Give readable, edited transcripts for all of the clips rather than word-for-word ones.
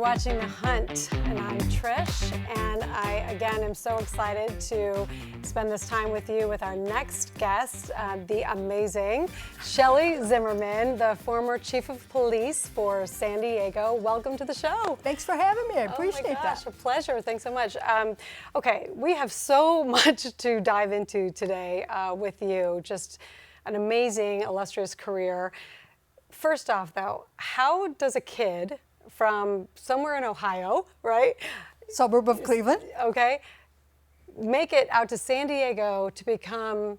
watching The Hunt, and I'm Trish, and I, again, am so excited to spend this time with you with our next guest, the amazing Shelley Zimmerman, the former chief of police for San Diego. Welcome to the show. Thanks for having me. I appreciate that. Oh my gosh, that. a pleasure. Thanks so much. Okay, we have so much to dive into today with you. Just an amazing, illustrious career. First off, though, how does a kid from somewhere in Ohio, right? Suburb of Cleveland. Okay. Make it out to San Diego to become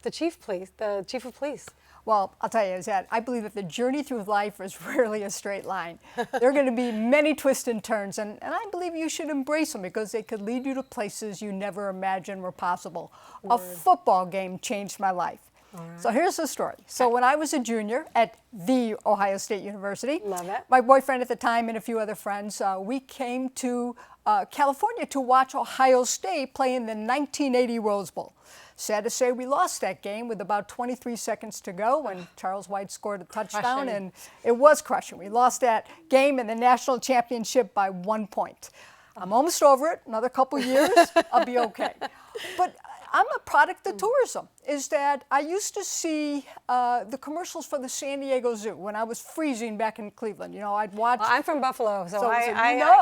the chief of police. Well, I'll tell you, is that I believe that the journey through life is rarely a straight line. There are going to be many twists and turns, and I believe you should embrace them because they could lead you to places you never imagined were possible. Word. A football game changed my life. Right. So here's the story. So when I was a junior at the Ohio State University, love it. My boyfriend at the time and a few other friends, we came to California to watch Ohio State play in the 1980 Rose Bowl. Sad to say we lost that game with about 23 seconds to go when Charles White scored a touchdown, Crushing. and it was crushing. We lost that game in the national championship by 1 point. I'm almost over it. Another couple years, I'll be okay. But I'm a product of tourism, is that I used to see the commercials for the San Diego Zoo when I was freezing back in Cleveland. You know, I'd watch. Well, I'm from Buffalo, so I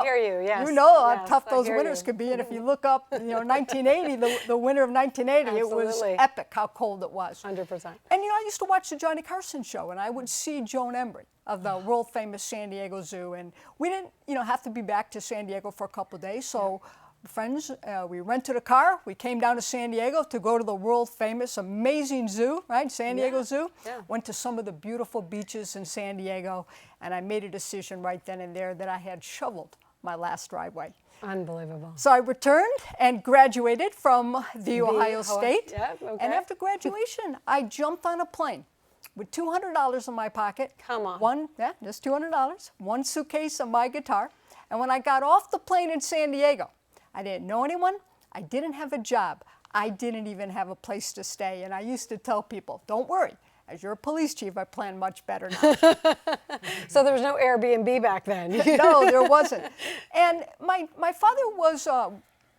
hear you, yes. You know yes, how tough those winters could be, and if you look up, 1980, the winter of 1980, Absolutely. It was epic how cold it was. 100%. And I used to watch the Johnny Carson show, and I would see Joan Embry of the world famous San Diego Zoo, and we didn't, have to be back to San Diego for a couple of days, so. Yeah. Friends, we rented a car. We came down to San Diego to go to the world famous, amazing zoo, right? San Diego Zoo. Yeah. Went to some of the beautiful beaches in San Diego, and I made a decision right then and there that I had shoveled my last driveway. Unbelievable. So I returned and graduated from the Ohio State. Yep, okay. And after graduation, I jumped on a plane with $200 in my pocket. Come on. Just $200. One suitcase and my guitar. And when I got off the plane in San Diego, I didn't know anyone. I didn't have a job. I didn't even have a place to stay. And I used to tell people, don't worry. As you're a police chief, I plan much better now. So there was no Airbnb back then? No, there wasn't. And my father was a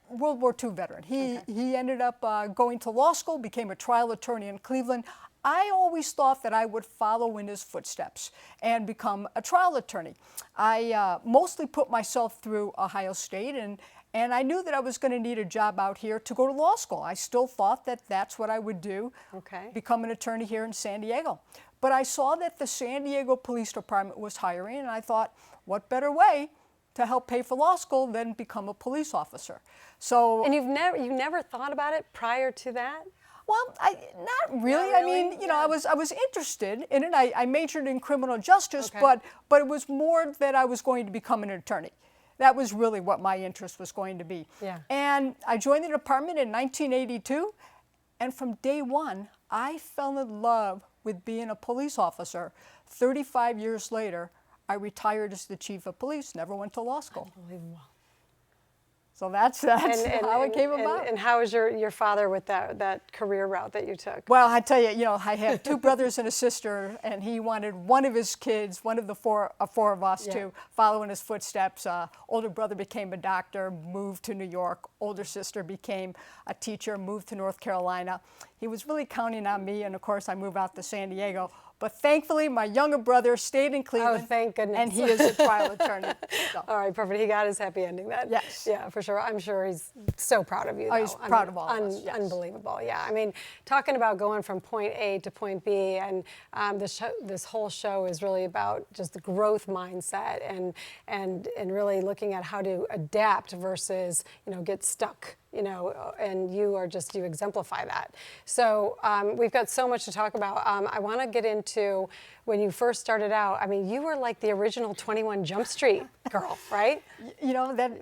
World War II veteran. He ended up going to law school, became a trial attorney in Cleveland. I always thought that I would follow in his footsteps and become a trial attorney. I mostly put myself through Ohio State, and I knew that I was going to need a job out here to go to law school. I still thought that that's what I would do, become an attorney here in San Diego. But I saw that the San Diego Police Department was hiring, and I thought, what better way to help pay for law school than become a police officer? So. And you never thought about it prior to that? Well, not really. Not really? I mean, I was interested in it. I majored in criminal justice, but it was more that I was going to become an attorney. That was really what my interest was going to be. Yeah. And I joined the department in 1982, and from day one, I fell in love with being a police officer. 35 years later, I retired as the chief of police, never went to law school. Unbelievable. So that's how it came about. And how was your father with that career route that you took? Well, I tell you, I have two brothers and a sister, and he wanted one of his kids, one of the four of us, to follow in his footsteps. Older brother became a doctor, moved to New York. Older sister became a teacher, moved to North Carolina. He was really counting on me, and of course, I moved out to San Diego. But thankfully, my younger brother stayed in Cleveland. Oh, thank goodness. And he is a trial attorney. So. All right, perfect. He got his happy ending then. Yes. Yeah, for sure. I'm sure he's so proud of you. Oh, he's proud of all of us. Yes. Unbelievable. Yeah. I mean, talking about going from point A to point B, and this whole show is really about just the growth mindset and really looking at how to adapt versus get stuck. And you exemplify that. So we've got so much to talk about. I want to get into when you first started out. I mean, you were like the original 21 Jump Street girl, right?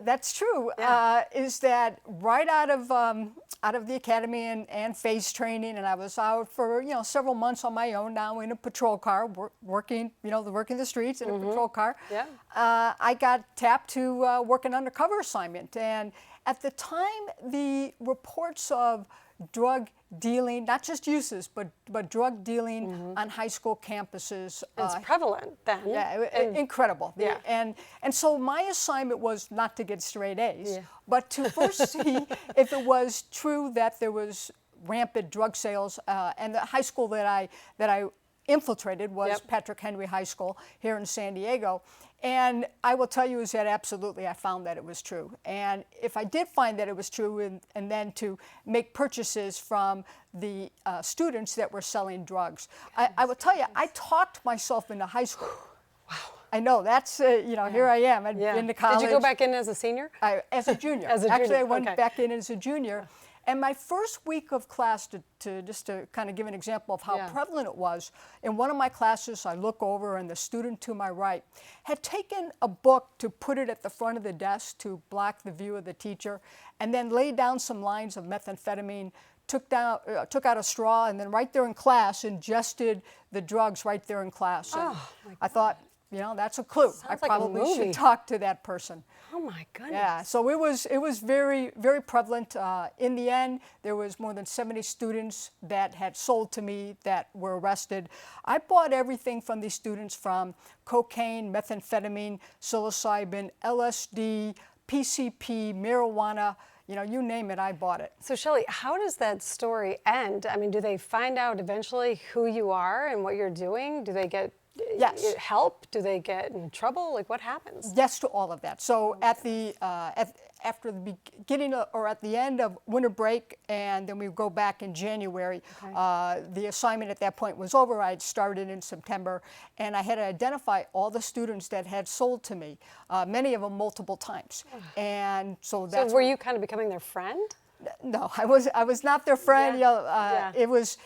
That's true. Yeah. Is that right out of the academy and phase training, and I was out for several months on my own now in a patrol car, working the streets in a patrol car. Yeah. I got tapped to work an undercover assignment, and at the time, the reports of drug dealing, not just uses, but drug dealing on high school campuses. It's prevalent then. Yeah, incredible. Yeah. And so my assignment was not to get straight A's, but to first see if it was true that there was rampant drug sales. And the high school that I infiltrated was Patrick Henry High School here in San Diego. And I will tell you is that absolutely I found that it was true. And if I did find that it was true, and then to make purchases from the students that were selling drugs, I will tell you, I talked myself into high school. Wow. I know, that's, here I am into college. Did you go back in as a senior? As a junior. As a junior. Actually, I went back in as a junior. And my first week of class, just to kind of give an example of how prevalent it was, in one of my classes, I look over and the student to my right had taken a book to put it at the front of the desk to block the view of the teacher, and then laid down some lines of methamphetamine, took out a straw, and then right there in class ingested the drugs right there in class. And I thought, that's a clue. Sounds I probably like a movie. should talk to that person. Oh my goodness. Yeah, so it was very, very prevalent. In the end, there was more than 70 students that had sold to me that were arrested. I bought everything from these students, from cocaine, methamphetamine, psilocybin, LSD, PCP, marijuana, you name it, I bought it. So Shelley, how does that story end? I mean, do they find out eventually who you are and what you're doing? Do they get help? Do they get in trouble? Like, what happens? Yes to all of that. So after the beginning or at the end of winter break, and then we go back in January, the assignment at that point was over. I had started in September, and I had to identify all the students that had sold to me, many of them multiple times. And so that's. So were you kind of becoming their friend? No, I was not their friend. It was,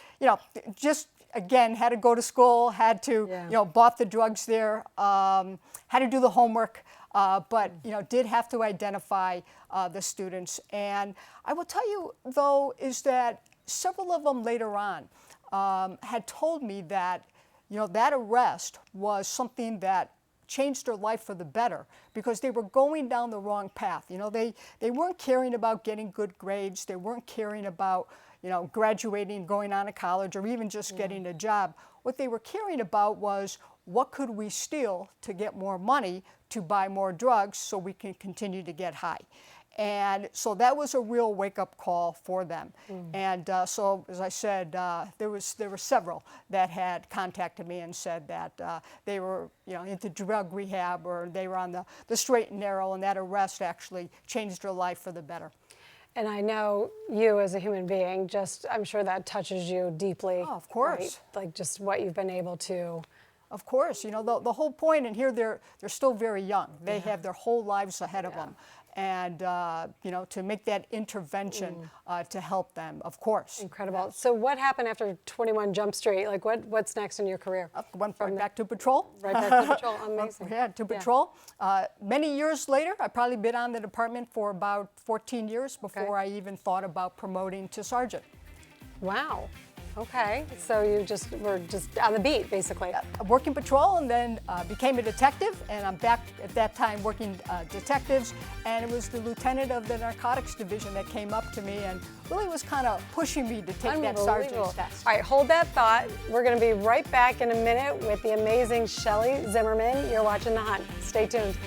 just. Again, had to go to school, had to, bought the drugs there, had to do the homework, but, did have to identify the students. And I will tell you, though, is that several of them later on had told me that, that arrest was something that changed their life for the better, because they were going down the wrong path. They weren't caring about getting good grades. They weren't caring about graduating, going on to college, or even just getting a job. What they were caring about was, what could we steal to get more money to buy more drugs so we can continue to get high? And so that was a real wake-up call for them. And so, as I said, there were several that had contacted me and said that they were into drug rehab, or they were on the straight and narrow, and that arrest actually changed their life for the better. And I know you as a human being, I'm sure that touches you deeply. Oh, of course. Right? Like just what you've been able to. Of course, the whole point, and here they're still very young. They have their whole lives ahead of them. And, to make that intervention to help them, of course. Incredible. So what happened after 21 Jump Street? Like what's next in your career? Went right back to patrol. Right back to patrol, amazing. To patrol. Many years later, I've probably been on the department for about 14 years before I even thought about promoting to sergeant. Wow. Okay, so you were just on the beat, basically. Working patrol, and then became a detective, and I'm back at that time working detectives, and it was the lieutenant of the narcotics division that came up to me and really was kind of pushing me to take that sergeant's test. All right, hold that thought. We're going to be right back in a minute with the amazing Shelley Zimmerman. You're watching The Hunt. Stay tuned.